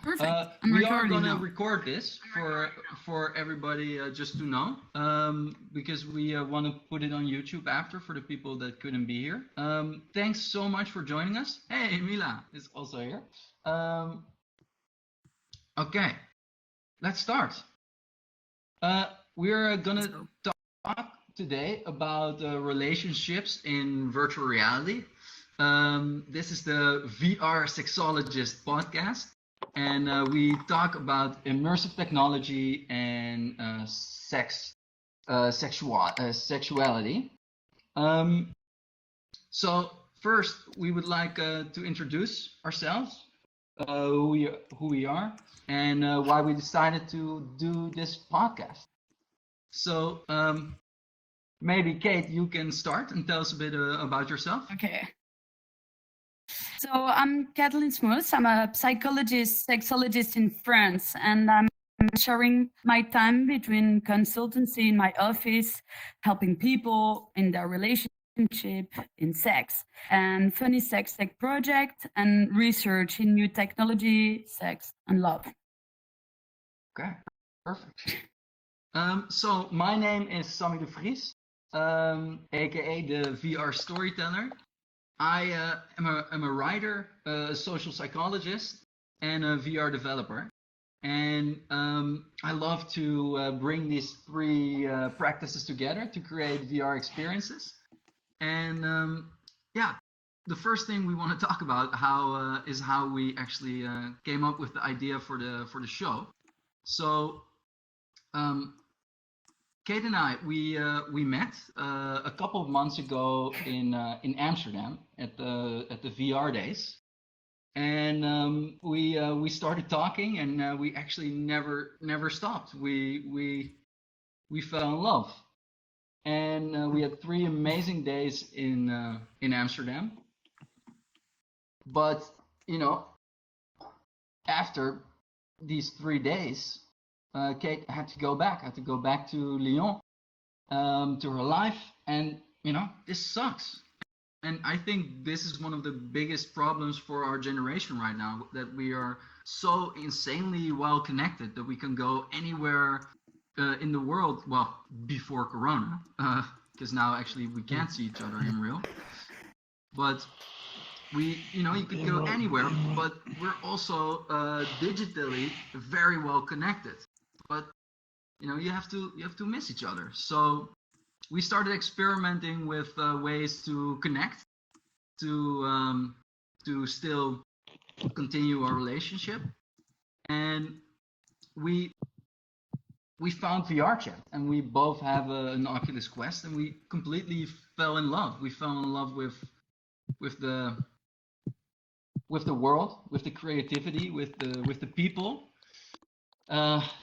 Perfect. I'm We are recording gonna now. record this for everybody just to know, because we want to put it on YouTube after for the people that couldn't be here. Thanks so much for joining us. Hey, Mila is also here. Okay, let's start. We're gonna talk today about relationships in virtual reality. This is the VR Sexologist podcast, and we talk about immersive technology and sexuality. So first, we would like to introduce ourselves, who we are, and why we decided to do this podcast. So maybe Kate, you can start and tell us a bit about yourself. Okay. So I'm Kathleen Smoos. I'm a psychologist, sexologist in France, and I'm sharing my time between consultancy in my office, helping people in their relationship, in sex, and funny sex tech project, and research in new technology, sex, and love. Okay, perfect. So my name is Sammy de Vries, aka the VR storyteller. I am a writer, a social psychologist, and a VR developer. And I love to bring these three practices together to create VR experiences. And yeah, the first thing we want to talk about is how we actually came up with the idea for the show. So Kate and I we met a couple of months ago in Amsterdam at the VR days, and we started talking, and we actually never stopped. We fell in love, and we had 3 amazing days in Amsterdam. But you know, after these 3 days, Kate had to go back. Had to go back to Lyon, to her life, and this sucks. And I think this is one of the biggest problems for our generation right now, that we are so insanely well connected that we can go anywhere in the world. Well, before Corona, because now actually we can't see each other in real. But you could go anywhere, but we're also digitally very well connected. But you have to miss each other. So we started experimenting with ways to connect, to still continue our relationship, and we found VRchat, and we both have an Oculus Quest, and we completely fell in love. We fell in love with the world, with the creativity, with the people,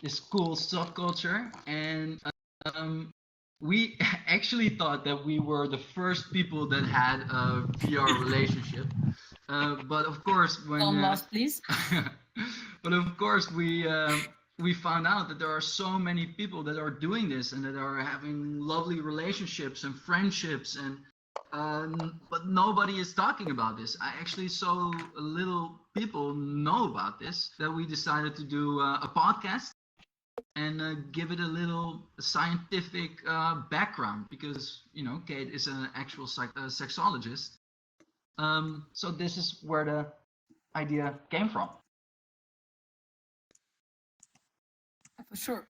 this cool subculture, and we actually thought that we were the first people that had a VR relationship. But of course, Don't lost, please. but of course, we found out that there are so many people that are doing this and that are having lovely relationships and friendships, and but nobody is talking about this. I actually so little people know about this that we decided to do a podcast and give it a little scientific background, because Kate is an actual sexologist. So this is where the idea came from. For sure.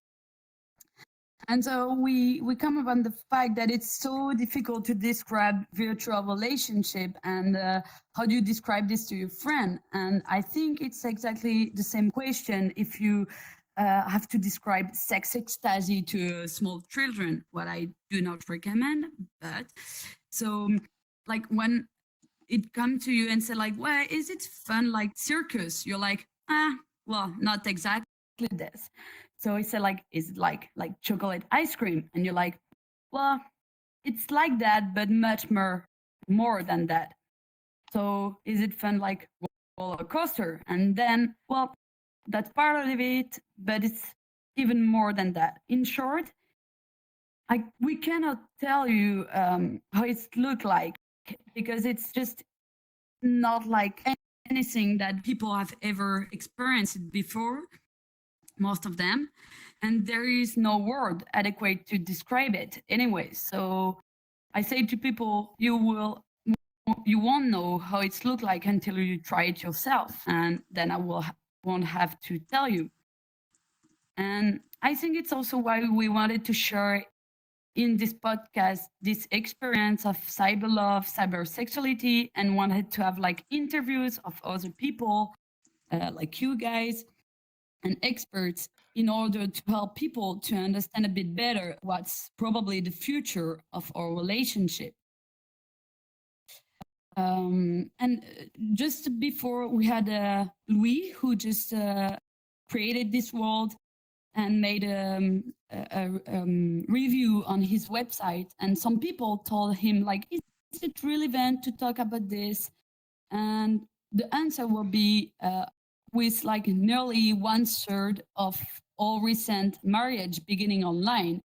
And so we come upon the fact that it's so difficult to describe virtual relationship, and how do you describe this to your friend? And I think it's exactly the same question if you have to describe sex ecstasy to small children, what I do not recommend. But so like when it come to you and say like, well, is it fun like circus? You're like, well, not exactly this. So he said like, is it like chocolate ice cream? And you're like, well, it's like that, but much more than that. So is it fun like roller coaster? And then, well, that's part of it, but it's even more than that. In short, we cannot tell you how it look like, because it's just not like anything that people have ever experienced before, most of them, and there is no word adequate to describe it anyway. So I say to people, you won't know how it's look like until you try it yourself, and then won't have to tell you. And I think it's also why we wanted to share in this podcast this experience of cyber love, cyber sexuality, and wanted to have like interviews of other people like you guys and experts in order to help people to understand a bit better what's probably the future of our relationship. And just before we had Louis, who just created this world and made a review on his website. And some people told him, like, is it relevant to talk about this? And the answer will be with like nearly 1/3 of all recent marriage beginning online.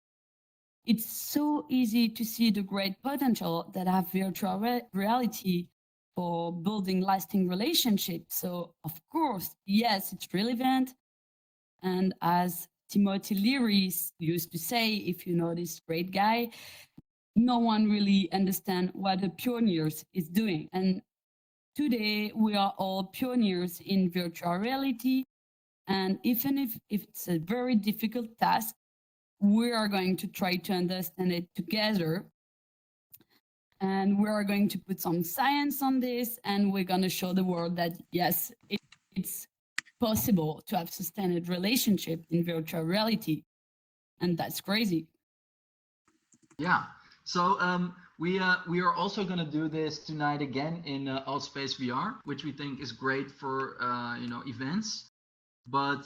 It's so easy to see the great potential that have virtual reality for building lasting relationships. So of course, yes, it's relevant. And as Timothy Leary used to say, if you know this great guy, no one really understands what the pioneers is doing. And today we are all pioneers in virtual reality. And even if it's a very difficult task, we are going to try to understand it together. And we are going to put some science on this, and we're going to show the world that yes, it's possible to have sustained relationship in virtual reality. And that's crazy. Yeah. So we are also going to do this tonight again in Altspace VR, which we think is great for events, but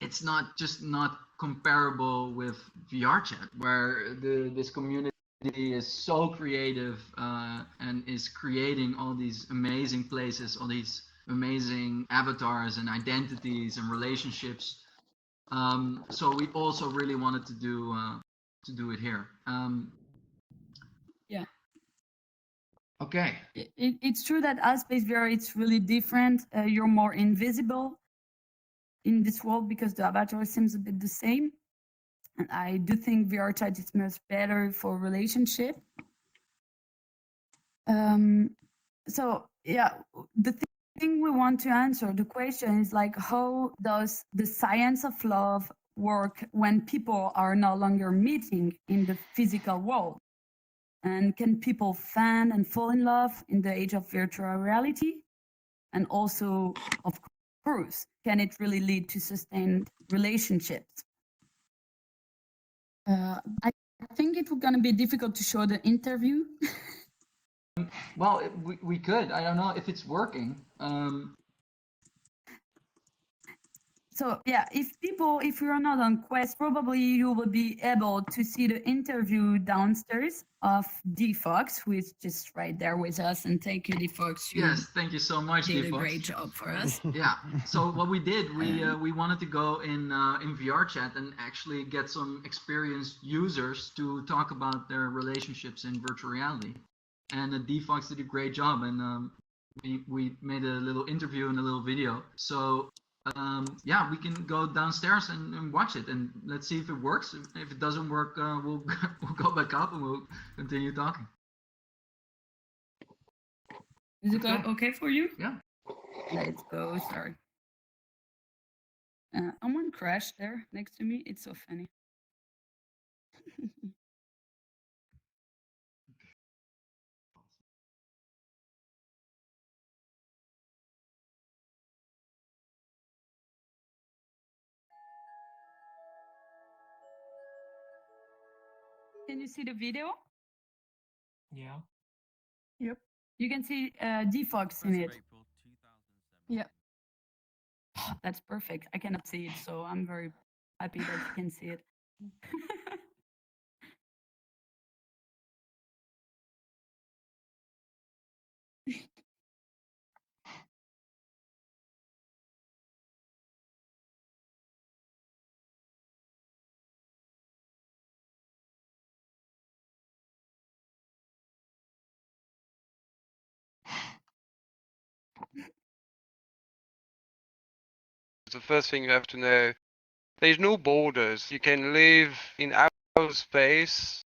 it's not comparable with VRchat, where this community is so creative and is creating all these amazing places, all these amazing avatars and identities and relationships. So we also really wanted to do it here. Yeah. Okay. It's true that Altspace VR it's really different. You're more invisible in this world because the avatar seems a bit the same. And I do think VRchat is much better for relationship. So yeah, the thing we want to answer the question is like, how does the science of love work when people are no longer meeting in the physical world? And can people fan and fall in love in the age of virtual reality? And also, of course, can it really lead to sustained relationships? I think it's going to be difficult to show the interview. Well, we could. I don't know if it's working. So yeah, if you're not on Quest, probably you will be able to see the interview downstairs of D Fox, who is just right there with us. And thank you, D Fox. Yes, thank you so much, did D a Fox. great job for us. Yeah. So what we did, we wanted to go in VRchat and actually get some experienced users to talk about their relationships in virtual reality. And D Fox did a great job, and we made a little interview and a little video. So yeah, we can go downstairs and watch it, and let's see if it works. If it doesn't work, we'll we'll go back up and we'll continue talking. Is it okay for you? Yeah. Let's go. Sorry. Someone crashed there next to me. It's so funny. Can you see the video? Yeah. Yep. You can see D Fox in it. Yeah. That's perfect. I cannot see it, so I'm very happy that you can see it. the first thing you have to know, there's no borders. You can live in outer space,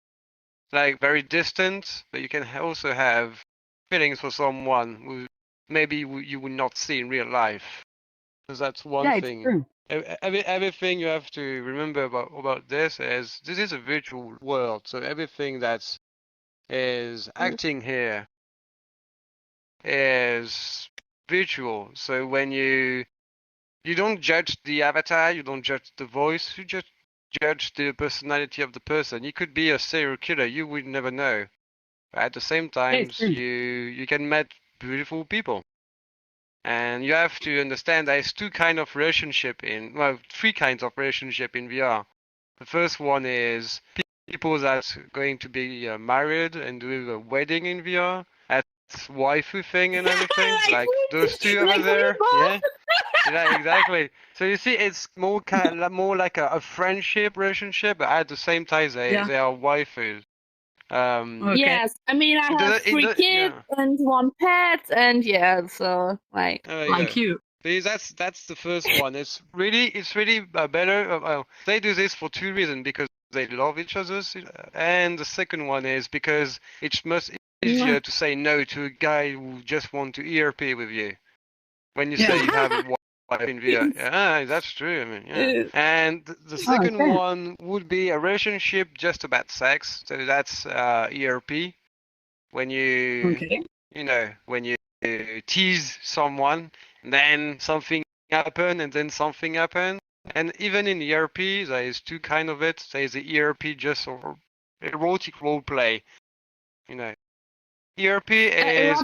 like very distant, but you can also have feelings for someone who maybe you would not see in real life. So that's one Yeah, it's thing. true. Everything you have to remember about this is a virtual world. So everything that's is acting here is virtual. So when you don't judge the avatar, you don't judge the voice, you just judge the personality of the person. You could be a serial killer, you would never know. But at the same Yeah, it's time, true. you can meet beautiful people. And you have to understand there's three kinds of relationship in VR. The first one is people that's going to be married and do a wedding in VR. That's waifu thing and everything. Like those two over like there. we Yeah. Yeah, exactly. So you see, it's more like a friendship relationship, but at the same time, they are waifus. Okay. Yes, I mean I have three kids yeah. and one pet, and yeah, so like There you Like go. you. See, that's the first one. It's really better. They do this for two reasons: because they love each other, and the second one is because it's much easier to say no to a guy who just want to ERP with you. When you Yeah. say you have a wife in VR, yeah, that's true. I mean, yeah. And the second okay. one would be a relationship just about sex. So that's ERP. When you Okay. when you tease someone, and then something happen, and then something happen. And even in ERP, there is two kind of it. There is the ERP just or erotic role play. You know, ERP is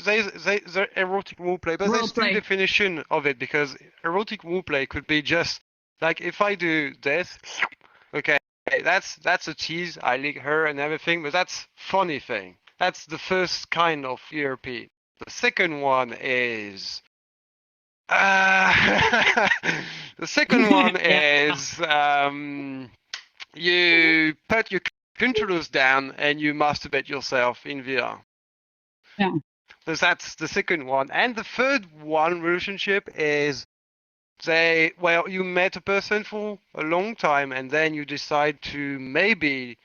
there's erotic role play, but there's two definition of it because erotic role play could be just like if I do this, okay, that's a tease. I lick her and everything, but that's funny thing. That's the first kind of ERP. The second one is the second one is you put your controllers down and you masturbate yourself in VR. Yeah. So that's the second one. And the third one relationship is you met a person for a long time and then you decide to maybe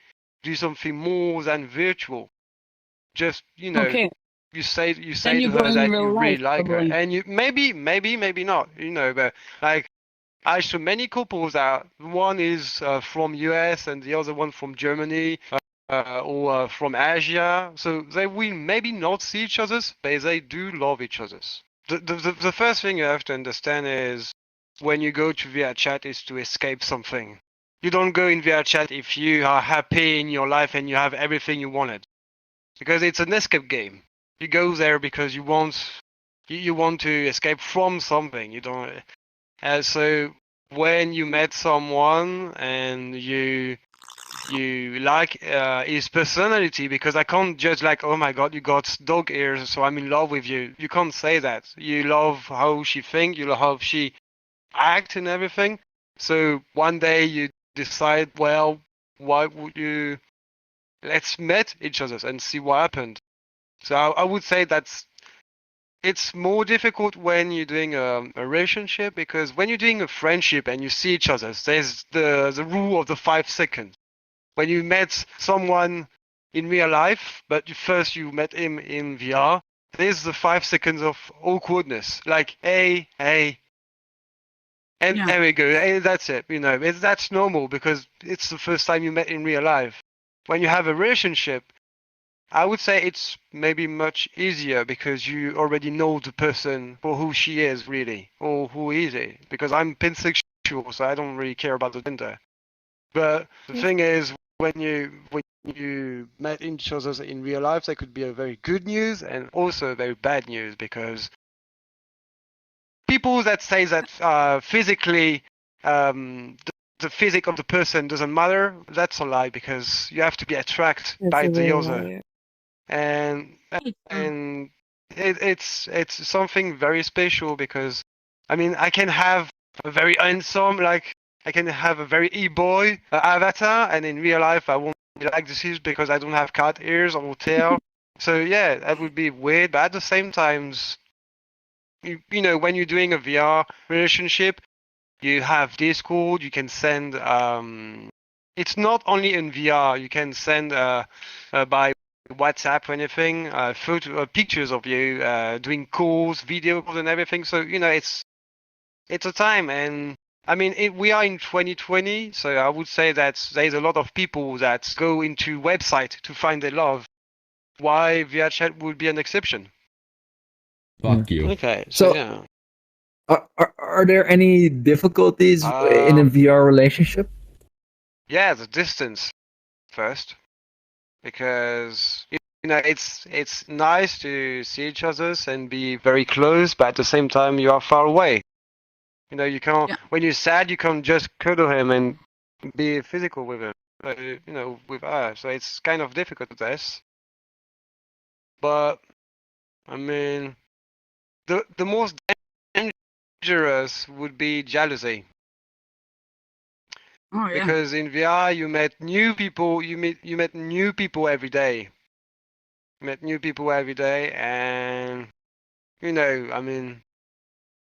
do something more than virtual. Just, Okay. you say Then you to go her in that real you life, really like her, probably. and you maybe not, but like I saw many couples that one is from US and the other one from Germany or from Asia, so they will maybe not see each other, but they do love each other. The first thing you have to understand is when you go to VRchat is to escape something. You don't go in VRchat if you are happy in your life and you have everything you wanted, because it's an escape game. You go there because you want to escape from something. You don't. So when you met someone and you like his personality, because I can't judge like, oh my god, you got dog ears, so I'm in love with you. You can't say that. You love how she thinks, you love how she acts and everything. So one day you decide, well, why would you? Let's meet each other and see what happened. So I would say it's more difficult when you're doing a relationship, because when you're doing a friendship and you see each other, there's the rule of the 5 seconds. When you met someone in real life, but first you met him in VR, there's the 5 seconds of awkwardness. Like, hey, and there we go. Hey, that's it. That's normal because it's the first time you met in real life. When you have a relationship, I would say it's maybe much easier because you already know the person for who she is really, or who is he. Because I'm pansexual, so I don't really care about the gender. But the thing is, when you met each other in real life, there could be a very good news and also very bad news, because people that say that physically the physique of the person doesn't matter, that's a lie, because you have to be attracted by the other. And it's something very special, because I mean I can have a very handsome, like I can have a very e-boy avatar, and in real life I won't be like this because I don't have cat ears or tail. So yeah, that would be weird, but at the same time, when you're doing a VR relationship, You have Discord. You can send. It's not only in VR. You can send by WhatsApp or anything, pictures of you doing calls, video calls, and everything. So it's a time, and I mean we are in 2020, so I would say that there's a lot of people that go into website to find their love. Why VRchat would be an exception? Fuck you. Okay, So- yeah. Are there any difficulties in a VR relationship? Yeah, the distance first, because it's nice to see each other and be very close, but at the same time you are far away. You can't. Yeah. When you're sad, you can't just cuddle him and be physical with him. With her. So it's kind of difficult with this. But I mean, the most dangerous would be jealousy. Oh yeah. Because in VR you met new people, you met new people every day. You met new people every day, and I mean,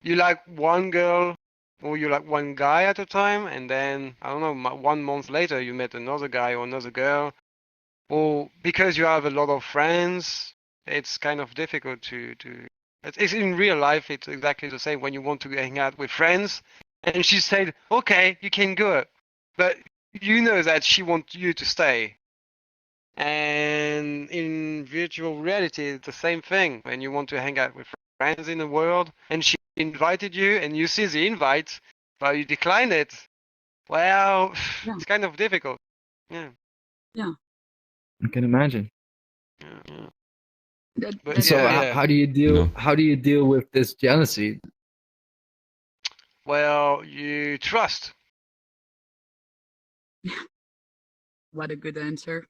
you like one girl or you like one guy at a time, and then I don't know, 1 month later you met another guy or another girl, or because you have a lot of friends, it's kind of difficult to. It's in real life. It's exactly the same when you want to hang out with friends, and she said, "Okay, you can go," but you know that she wants you to stay. And in virtual reality, it's the same thing. When you want to hang out with friends in the world, and she invited you, and you see the invite, but you decline it. Well, Yeah. it's kind of difficult. Yeah. I can imagine. Yeah. But That's So yeah, why. how do you deal? No. How do you deal with this jealousy? Well, you trust. What a good answer.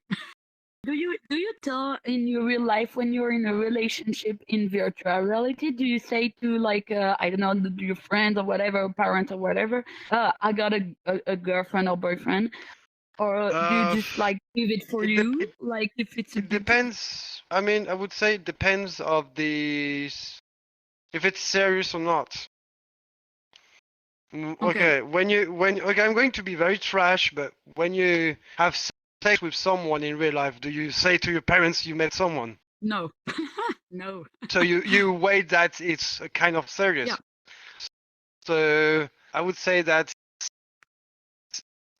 Do you tell in your real life when you're in a relationship in virtual reality? Do you say to like I don't know, your friends or whatever, parents or whatever, I got a girlfriend or boyfriend, or do you just like leave it for it you? dep- Like if it's a It bit depends. I mean, I would say it depends of if it's serious or not. Okay. Okay, I'm going to be very trash, but when you have sex with someone in real life, do you say to your parents you met someone? No. No. So you wait that it's kind of serious. Yeah. So I would say that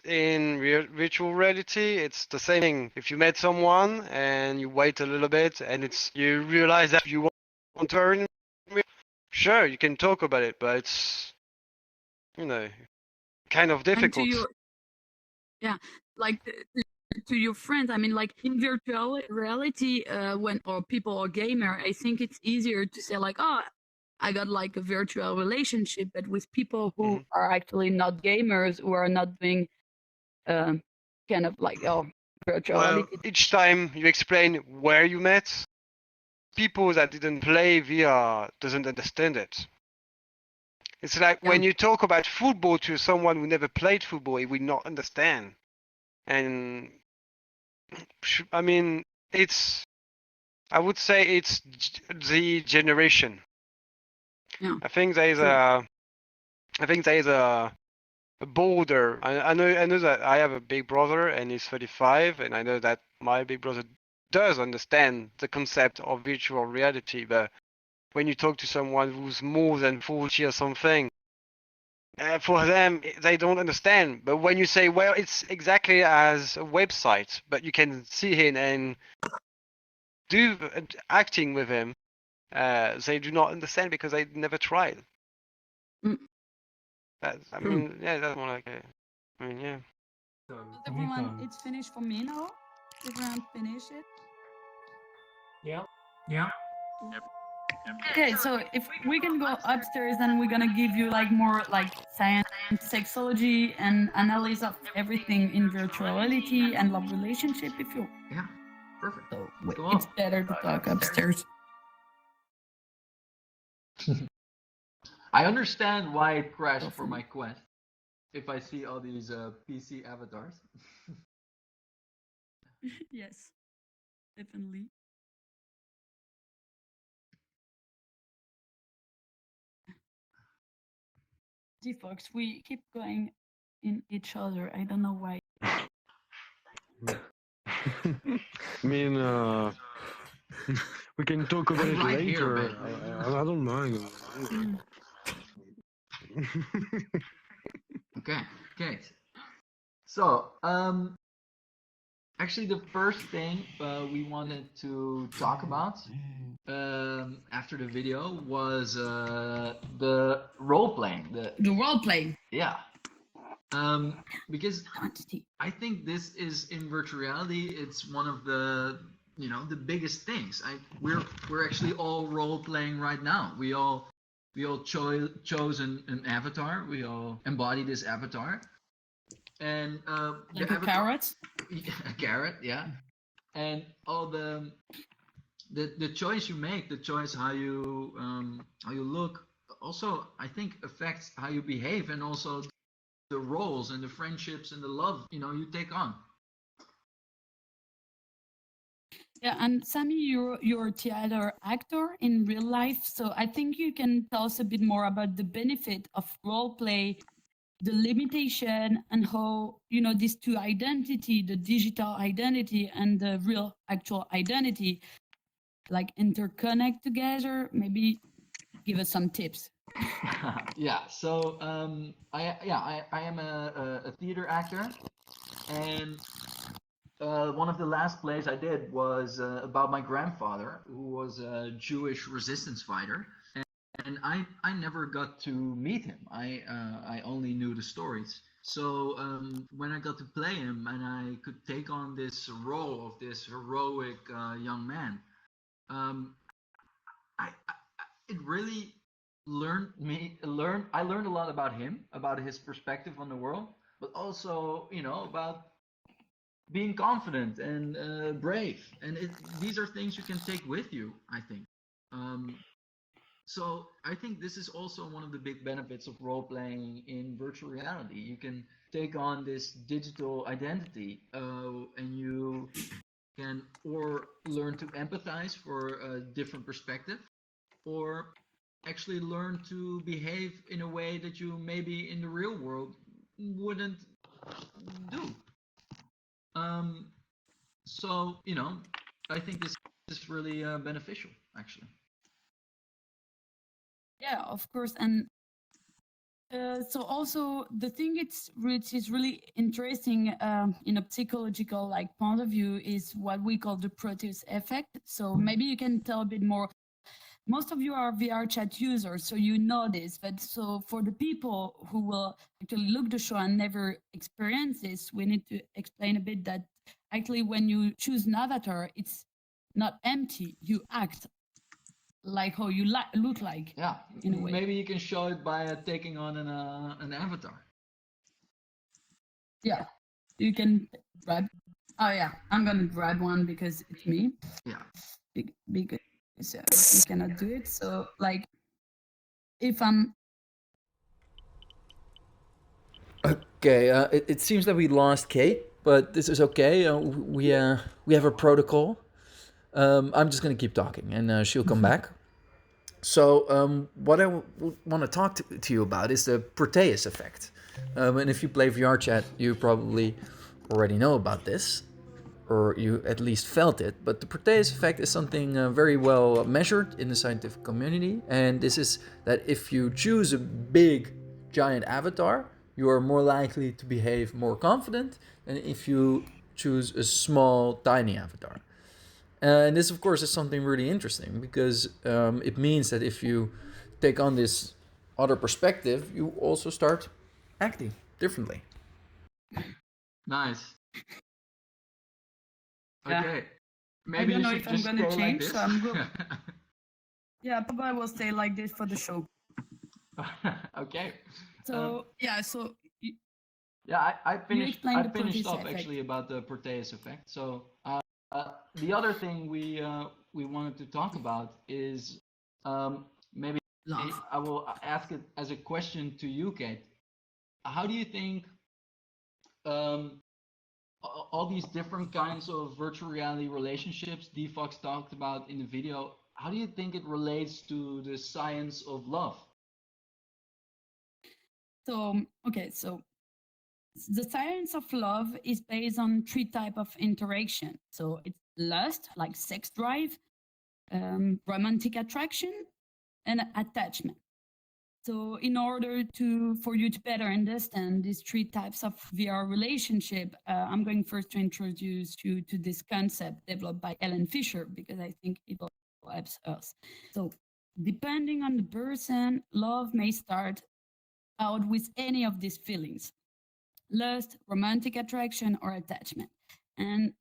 in virtual reality, it's the same thing. If you met someone and you wait a little bit and you realize that you want her in sure, you can talk about it, but it's kind of And difficult. like to your friends, I mean, like in virtual reality, when or people are gamer, I think it's easier to say like, oh, I got like a virtual relationship, but with people who are actually not gamers, who are not doing kind of like virtual Well, reality. each time you explain where you met, people that didn't play VR doesn't understand it. It's like when you talk about football to someone who never played football, he will not understand. And I mean, I would say it's the generation. Yeah. I think there is a border. I know that I have a big brother and he's 35, and I know that my big brother does understand the concept of virtual reality, but when you talk to someone who's more than 40 or something, for them they don't understand. But when you say, well, it's exactly as a website, but you can see him and do acting with him, they do not understand because they never tried. Mm. I mean, yeah, that's more like it. I mean, yeah. So Everyone, Ethan, it's finished for me now. Everyone finish it. yeah, yeah. Okay, so if we can go upstairs, then we're gonna give you like more like science, sexology, and analysis of everything in virtuality and love relationship. If you Yeah, perfect. so, Go it's on. better to talk upstairs. I understand why it crashed Go for for my it. quest. If I see all these PC avatars. Yes, definitely. Defox, we keep going in each other. I don't know why. I mean, we can talk about I'm it right here, later. babe. I don't mind. Okay, Kate. So, actually, the first thing we wanted to talk about after the video was the role playing. The role play. Yeah. Because I think this is in virtual reality. It's one of the the biggest things. We're actually all role playing right now. We all chose an avatar. We all embody this avatar, and Like the a avatar, carrot? a carrot, yeah, and all the choice you make, the choice how you look, also I think affects how you behave, and also the roles and the friendships and the love you take on. Yeah, and Sammy, you're a theater actor in real life, so I think you can tell us a bit more about the benefit of role play, the limitation, and how these two identity, the digital identity and the real actual identity, like interconnect together. Maybe give us some tips. Yeah. So I am a theater actor, and one of the last plays I did was about my grandfather, who was a Jewish resistance fighter, and I never got to meet him. I only knew the stories. So when I got to play him and I could take on this role of this heroic young man, I it really I learned a lot about him, about his perspective on the world, but also about being confident and brave, and these are things you can take with you, I think. So I think this is also one of the big benefits of role playing in virtual reality. You can take on this digital identity, and you can or learn to empathize for a different perspective, or actually learn to behave in a way that you maybe in the real world wouldn't do. Um, so I think this is really beneficial, actually. Yeah, of course. And so also the thing which is really interesting in a psychological point of view is what we call the Proteus effect. So maybe you can tell a bit more. Most of you are VRchat users, so you know this. But so for the people who will actually look the show and never experience this, we need to explain a bit that actually when you choose an avatar, it's not empty. You act like how you look like. Yeah, in a way. maybe you can show it by taking on an avatar. Yeah, you can grab. Oh yeah, I'm gonna grab one because it's me. Yeah. Because you cannot do it. So like, if I'm Okay, it seems that we lost Kate, but this is okay. We have a protocol. I'm just gonna keep talking, and she'll come back. So what I want to talk to you about is the Proteus effect. And if you play VRchat, you probably already know about this, or you at least felt it. But the Proteus effect is something very well measured in the scientific community, and this is that if you choose a big, giant avatar, you are more likely to behave more confident than if you choose a small, tiny avatar. And this, of course, is something really interesting because it means that if you take on this other perspective, you also start acting differently. Nice. Yeah. Okay. Maybe I don't you know should if I'm just gonna stay change, like this. so I'm good. Yeah, probably I will stay like this for the show. Okay. So yeah, so Yeah, I finished. explain I the finished Proteus up effect. actually about the Proteus effect. So the other thing we wanted to talk about is maybe Love. I will ask it as a question to you, Kate. How do you think all these different kinds of virtual reality relationships Defox talked about in the video? How do you think it relates to the science of love? So, okay, so the science of love is based on three types of interaction. So it's lust, like sex drive, romantic attraction, and attachment. So in order for you to better understand these three types of VR relationship, I'm going first to introduce you to this concept developed by Ellen Fisher, because I think it helps us. So depending on the person, love may start out with any of these feelings: lust, romantic attraction, or attachment. And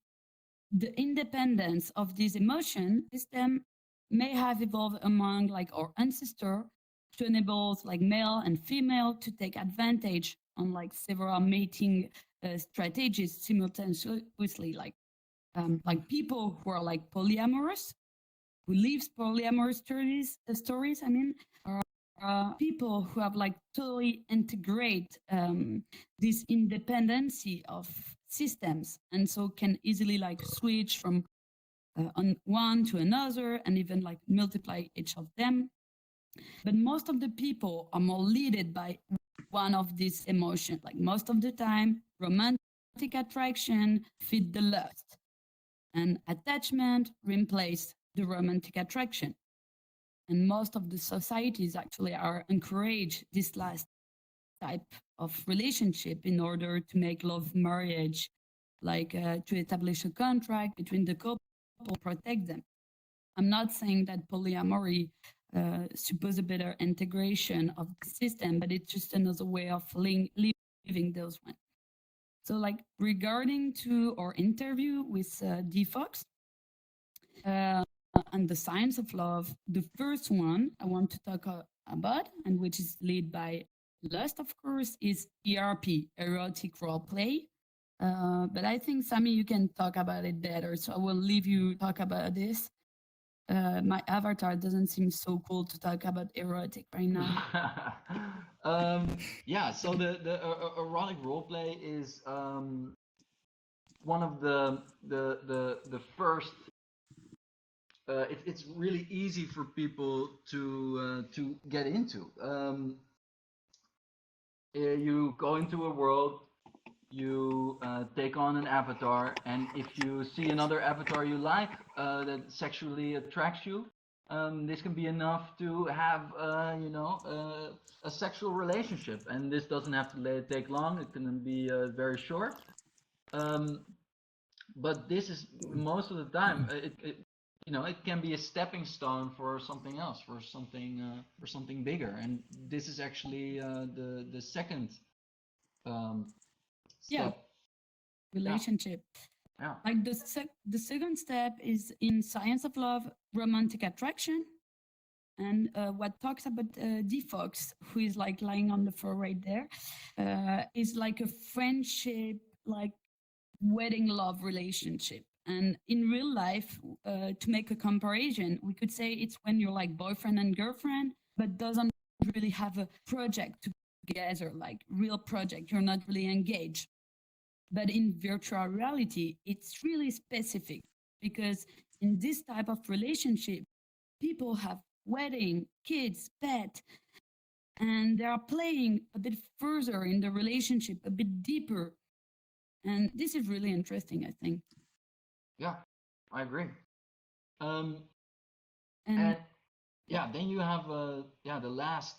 the independence of this emotion system may have evolved among like our ancestor to enable like male and female to take advantage on like several mating strategies simultaneously, like people who are like polyamorous, who lives polyamorous stories, I mean, are people who have like totally integrate this independency of systems, and so can easily like switch from on one to another and even like multiply each of them. But most of the people are more led by one of these emotions. Like most of the time, romantic attraction feed the lust, and attachment replace the romantic attraction. And most of the societies actually are encourage this last type of relationship in order to make love marriage, like to establish a contract between the couple, protect them. I'm not saying that polyamory suppose a better integration of the system, but it's just another way of living those ones. So like regarding to our interview with D. Fox, and the science of love, the first one I want to talk about, and which is led by lust, of course, is ERP, erotic role play. But I think, Sami, you can talk about it better, so I will leave you talk about this. My avatar doesn't seem so cool to talk about erotic right now. Yeah, so the erotic roleplay is one of the first. It's really easy for people to get into. You go into a world, you take on an avatar, and if you see another avatar you like that sexually attracts you, this can be enough to have a sexual relationship. And this doesn't have to take long; it can be very short. But this is most of the time it can be a stepping stone for something else, for something bigger. And this is actually the second Yeah, step. relationship. Yeah. Like the second step is in science of love, romantic attraction, and what talks about D. Fox, who is like lying on the floor right there, is like a friendship, like wedding love relationship. And in real life, to make a comparison, we could say it's when you're like boyfriend and girlfriend, but doesn't really have a project together, like real project. You're not really engaged. But in virtual reality, it's really specific, because in this type of relationship, people have wedding, kids, pet, and they are playing a bit further in the relationship, a bit deeper. And this is really interesting, I think. Yeah, I agree. And yeah, then you have the last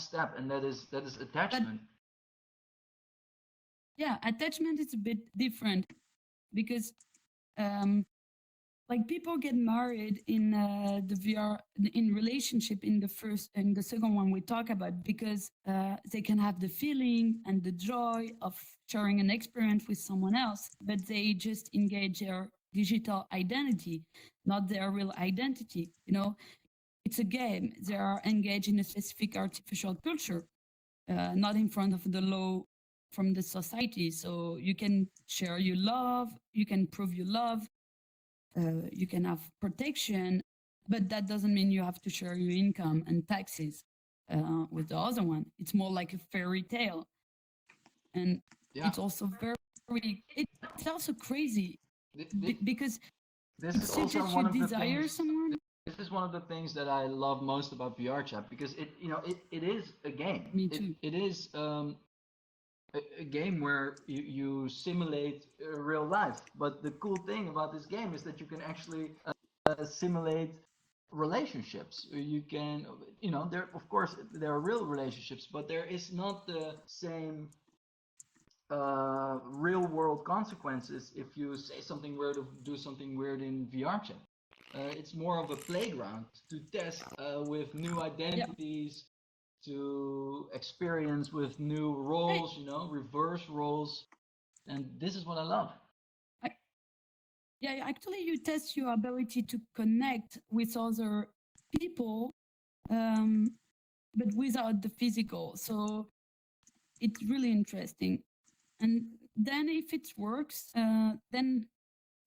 step, and that is attachment. Yeah, attachment is a bit different, because like people get married in the VR in relationship in the first and the second one we talk about, because they can have the feeling and the joy of sharing an experience with someone else, but they just engage their digital identity, not their real identity. It's a game. They are engaged in a specific artificial culture, not in front of the law from the society. So you can share your love, you can prove your love, you can have protection, but that doesn't mean you have to share your income and taxes with the other one. It's more like a fairy tale. And it's also it's also crazy because this it is also suggests one you of the desire things, someone. this is one of the things that I love most about VRchat, because it is a game. Me too. It is a game where you simulate real life. But the cool thing about this game is that you can actually simulate relationships. You can, there, of course, there are real relationships, but there is not the same real world consequences if you say something weird or do something weird in VRchat. It's more of a playground to test with new identities, to experience with new roles, reverse roles. And this is what I love. Yeah, actually, you test your ability to connect with other people, but without the physical. So it's really interesting. And then if it works, then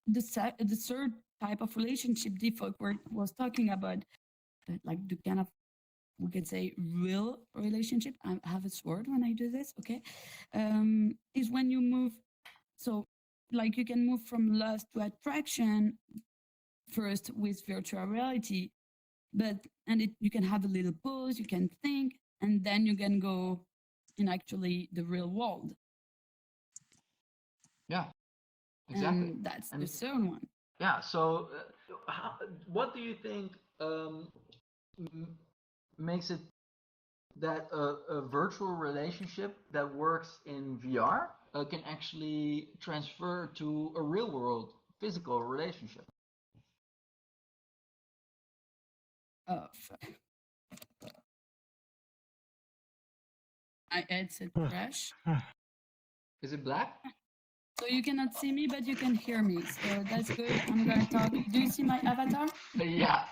the third type of relationship default was talking about, like the kind of, we could say, real relationship. I have a word when I do this, okay? Is when you move, so like you can move from lust to attraction first with virtual reality, you can have a little pause, you can think, and then you can go in actually the real world. Yeah, exactly. And that's the third one. Yeah. So, what do you think makes it that a virtual relationship that works in VR can actually transfer to a real world physical relationship? My headset crash. Is it black? So you cannot see me, but you can hear me. So that's good. I'm gonna talk. Do you see my avatar? Yeah.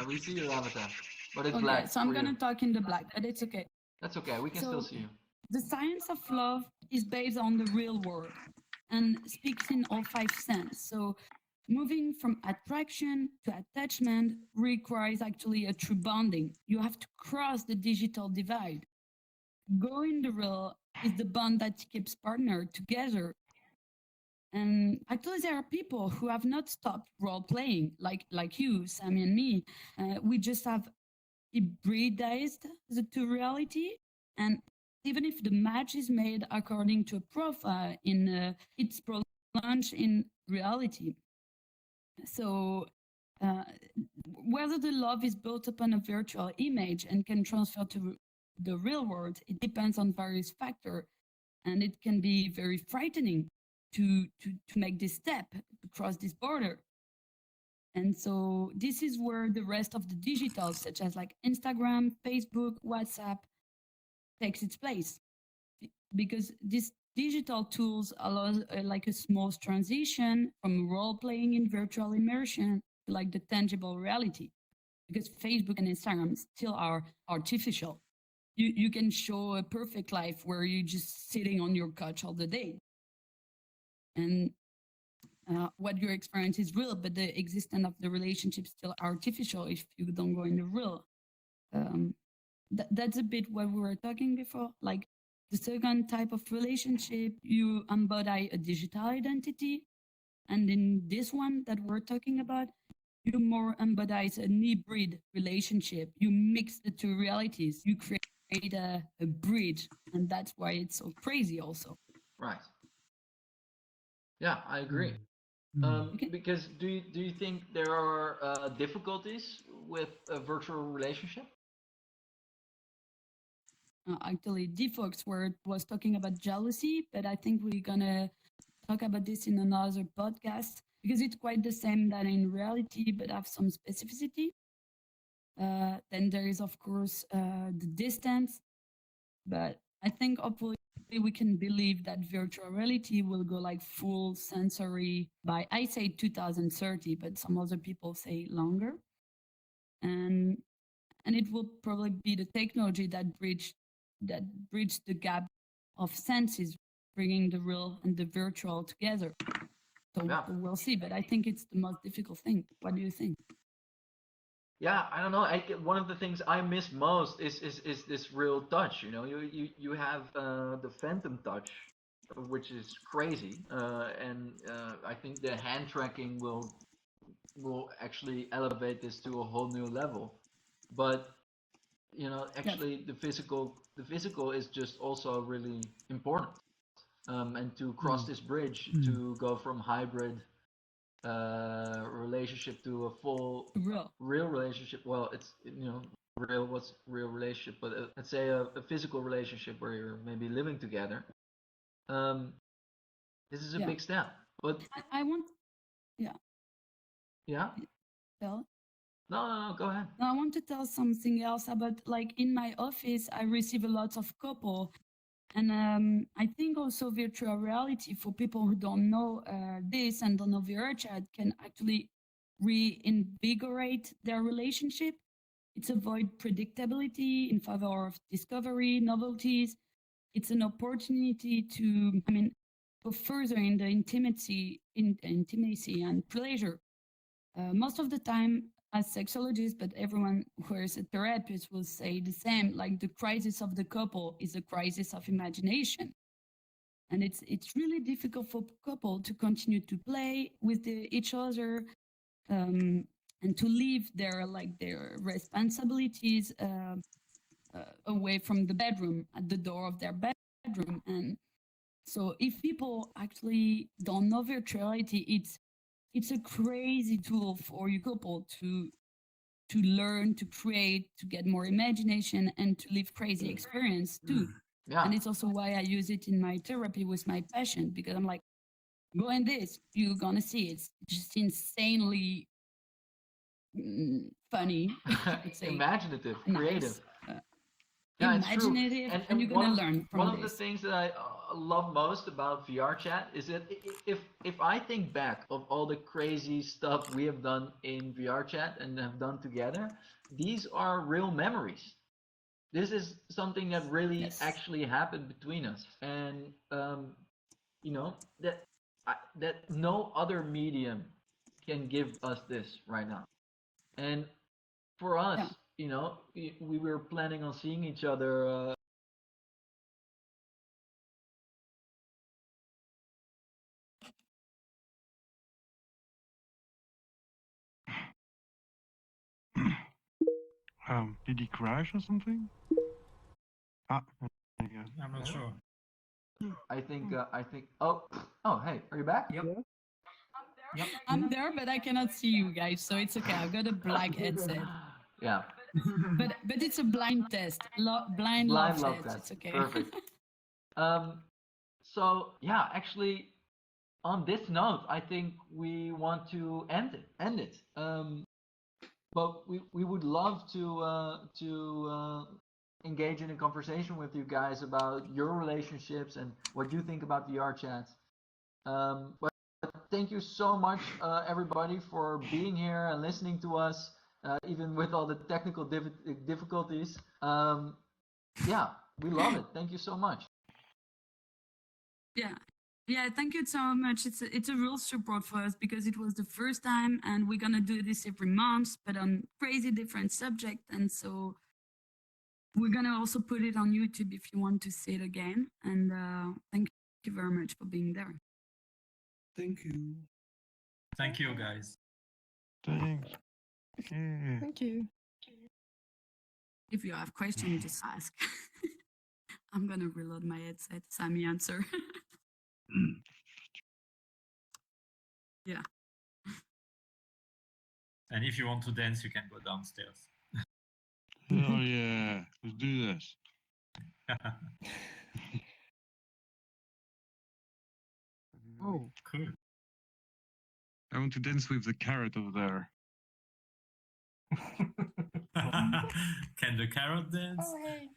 We see your avatar, but it's Okay, black. so I'm gonna talk in the black, but it's okay. That's okay. We can still see you. The science of love is based on the real world and speaks in all five senses. So moving from attraction to attachment requires actually a true bonding. You have to cross the digital divide. Going the real is the bond that keeps partner together. And actually, there are people who have not stopped role playing, like you, Sammy, and me. We just have hybridized the two reality, and even if the match is made according to a profile, it's prolonged in reality. So whether the love is built upon a virtual image and can transfer to the real world, it depends on various factors, and it can be very frightening to make this step, to cross this border. And so this is where the rest of the digital, such as like Instagram, Facebook, WhatsApp, takes its place, because these digital tools allow like a smooth transition from role playing in virtual immersion to like the tangible reality, because Facebook and Instagram still are artificial. You can show a perfect life where you're just sitting on your couch all the day, and what you experience is real, but the existence of the relationship is still artificial if you don't go in the real. That's a bit what we were talking before. Like the second type of relationship, you embody a digital identity. And in this one that we're talking about, you more embody an hybrid relationship. You mix the two realities. You create a bridge. And that's why it's so crazy also. Right. Yeah, I agree. Because do you think there are difficulties with a virtual relationship? Actually, Defox was talking about jealousy, but I think we're gonna talk about this in another podcast, because it's quite the same that in reality, but have some specificity. Then there is, of course, the distance, but I think hopefully we can believe that virtual reality will go like full sensory by, I say 2030, but some other people say longer. And it will probably be the technology that bridge the gap of senses, bringing the real and the virtual together. So we'll see, but I think it's the most difficult thing. What do you think? Yeah, I don't know. One of the things I miss most is this real touch. You have the phantom touch, which is crazy, and I think the hand tracking will will actually elevate this to a whole new level. But you know, actually, the physical is just also really important. And to cross this bridge, to go from hybrid relationship to a full real relationship. Well, it's, you know, real, what's real relationship, but let's say a physical relationship where you're maybe living together. This is a big step. But I want, yeah. Tell. No, go ahead. No, I want to tell something else about, like, in my office, I receive a lot of couple. And I think also virtual reality, for people who don't know this and don't know VRchat, can actually reinvigorate their relationship. It's avoid predictability in favor of discovery, novelties. It's an opportunity to, I mean, go further in the intimacy and pleasure. Most of the time, as sexologists, but everyone who is a therapist will say the same, like the crisis of the couple is a crisis of imagination. And it's really difficult for couple to continue to play with each other, and to leave their responsibilities away from the bedroom, at the door of their bedroom. And so if people actually don't know virtuality, it's a crazy tool for your couple to learn, to create, to get more imagination, and to live crazy experience too. Yeah. And it's also why I use it in my therapy with my patient, because I'm like, go in this, you're gonna see it's just insanely funny, imaginative, nice, creative. Yeah, imaginative, and you're gonna learn from one this. of the things that I love most about VRchat is that if I think back of all the crazy stuff we have done in VRchat and have done together, these are real memories. This is something that really actually happened between us, and you know, that no other medium can give us this right now. And for us, you know, we were planning on seeing each other. Did he crash or something? Ah, I'm not sure. I think. Oh, hey, are you back? Yep. I'm there, but I cannot see you guys, so it's okay. I've got a black headset. Yeah. But it's a blind test, blind love test. It's okay. Perfect. So yeah, actually, on this note, I think we want to end it. But we would love to engage in a conversation with you guys about your relationships and what you think about VRchat. But thank you so much, everybody, for being here and listening to us, even with all the technical difficulties. Yeah, we love it. Thank you so much. Yeah, thank you so much. It's a real support for us, because it was the first time, and we're gonna do this every month, but on crazy different subject. And so we're gonna also put it on YouTube if you want to see it again. And thank you very much for being there. Thank you. Thank you, guys. Thanks. Yeah. Thank you. If you have questions, just ask. I'm gonna reload my headset. Sammy, answer. Yeah. And if you want to dance, you can go downstairs. Oh yeah, let's do this. Oh, Cool. I want to dance with the carrot over there. Can the carrot dance? oh hey.